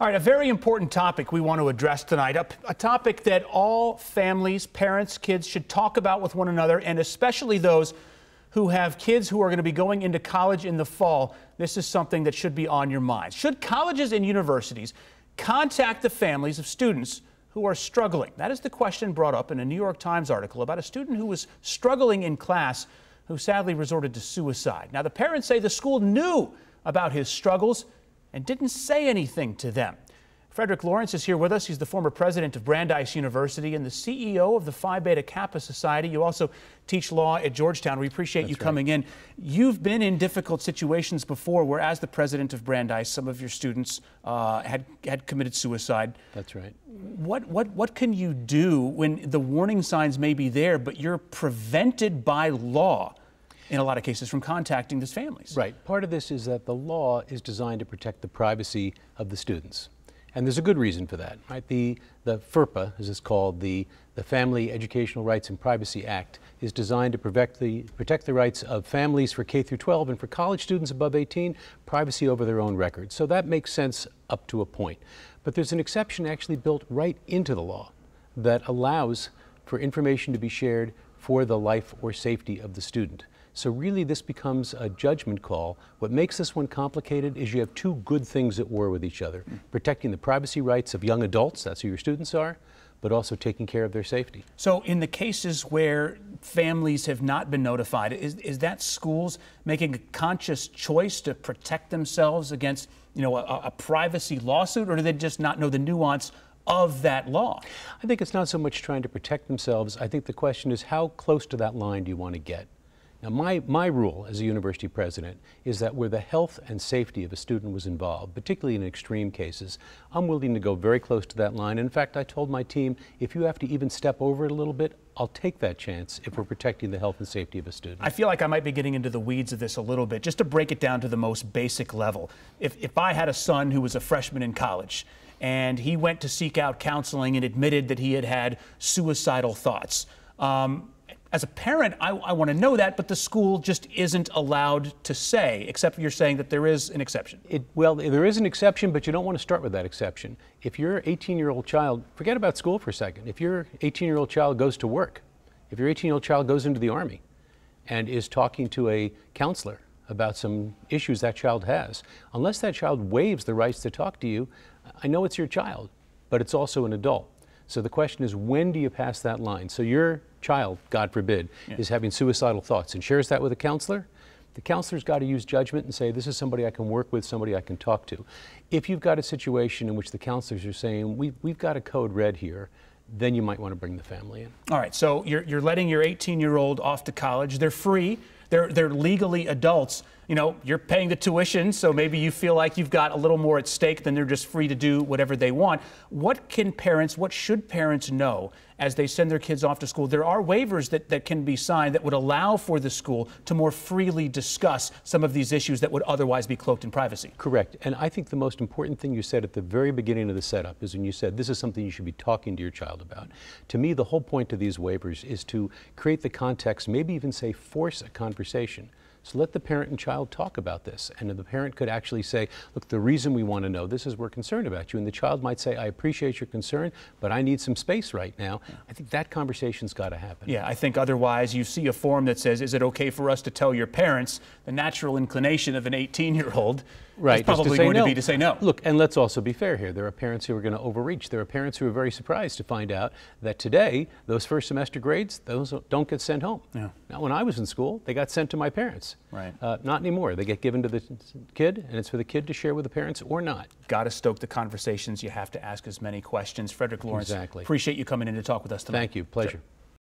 All right, a very important topic we want to address tonight, a topic that all families, parents, kids should talk about with one another, and especially those who have kids who are going to be going into college in the fall. This is something that should be on your mind. Should colleges and universities contact the families of students who are struggling? That is the question brought up in a New York Times article about a student who was struggling in class who sadly resorted to suicide. Now, the parents say the school knew about his struggles and didn't say anything to them. Frederick Lawrence is here with us. He's the former president of Brandeis University and the CEO of the Phi Beta Kappa Society. You also teach law at Georgetown. We appreciate you coming in. You've been in difficult situations before where, as the president of Brandeis, some of your students had committed suicide. That's right. What can you do when the warning signs may be there, but you're prevented by law in a lot of cases from contacting these families? Right. Part of this is that the law is designed to protect the privacy of the students. And there's a good reason for that. Right? The FERPA, as it's called, the Family Educational Rights and Privacy Act, is designed to protect the rights of families for K through 12 and for college students above 18, privacy over their own records. So that makes sense up to a point. But there's an exception actually built right into the law that allows for information to be shared for the life or safety of the student. So really this becomes a judgment call. What makes this one complicated is you have two good things at war with each other. Protecting the privacy rights of young adults, that's who your students are, but also taking care of their safety. So in the cases where families have not been notified, is that schools making a conscious choice to protect themselves against, a privacy lawsuit, or do they just not know the nuance of that law? I think it's not so much trying to protect themselves. I think the question is, how close to that line do you want to get? Now, my rule as a university president is that where the health and safety of a student was involved, particularly in extreme cases, I'm willing to go very close to that line. In fact, I told my team, if you have to even step over it a little bit, I'll take that chance if we're protecting the health and safety of a student. I feel like I might be getting into the weeds of this a little bit, just to break it down to the most basic level. If I had a son who was a freshman in college, and he went to seek out counseling and admitted that he had had suicidal thoughts, as a parent, I want to know that, but the school just isn't allowed to say, except you're saying that there is an exception. Well, there is an exception, but you don't want to start with that exception. If your 18-year-old child, forget about school for a second, if your 18-year-old child goes to work, if your 18-year-old child goes into the Army and is talking to a counselor about some issues that child has, unless that child waives the rights to talk to you, I know it's your child, but it's also an adult. So the question is, when do you pass that line? So your child, God forbid, is having suicidal thoughts and shares that with a counselor. The counselor's got to use judgment and say, this is somebody I can work with, somebody I can talk to. If you've got a situation in which the counselors are saying, we've got a code red here, then you might want to bring the family in. All right, so you're letting your 18-year-old off to college. They're free. They're legally adults. You're paying the tuition, so maybe you feel like you've got a little more at stake than they're just free to do whatever they want. What should parents know as they send their kids off to school? There are waivers that can be signed that would allow for the school to more freely discuss some of these issues that would otherwise be cloaked in privacy. Correct. And I think the most important thing you said at the very beginning of the setup is when you said this is something you should be talking to your child about. To me, the whole point of these waivers is to create the context, maybe even say force a conversation. So let the parent and child talk about this. And the parent could actually say, look, the reason we want to know this is we're concerned about you. And the child might say, I appreciate your concern, but I need some space right now. I think that conversation's got to happen. Yeah, I think otherwise you see a form that says, is it okay for us to tell your parents? The natural inclination of an 18-year-old is probably going to be to say no. Look, and let's also be fair here. There are parents who are going to overreach. There are parents who are very surprised to find out that today, those first semester grades, those don't get sent home. Yeah. Now, when I was in school, they got sent to my parents. Right. Not anymore. They get given to the kid, and it's for the kid to share with the parents or not. Got to stoke the conversations. You have to ask as many questions. Frederick Lawrence, exactly. Appreciate you coming in to talk with us tonight. Thank you. Pleasure. Sure.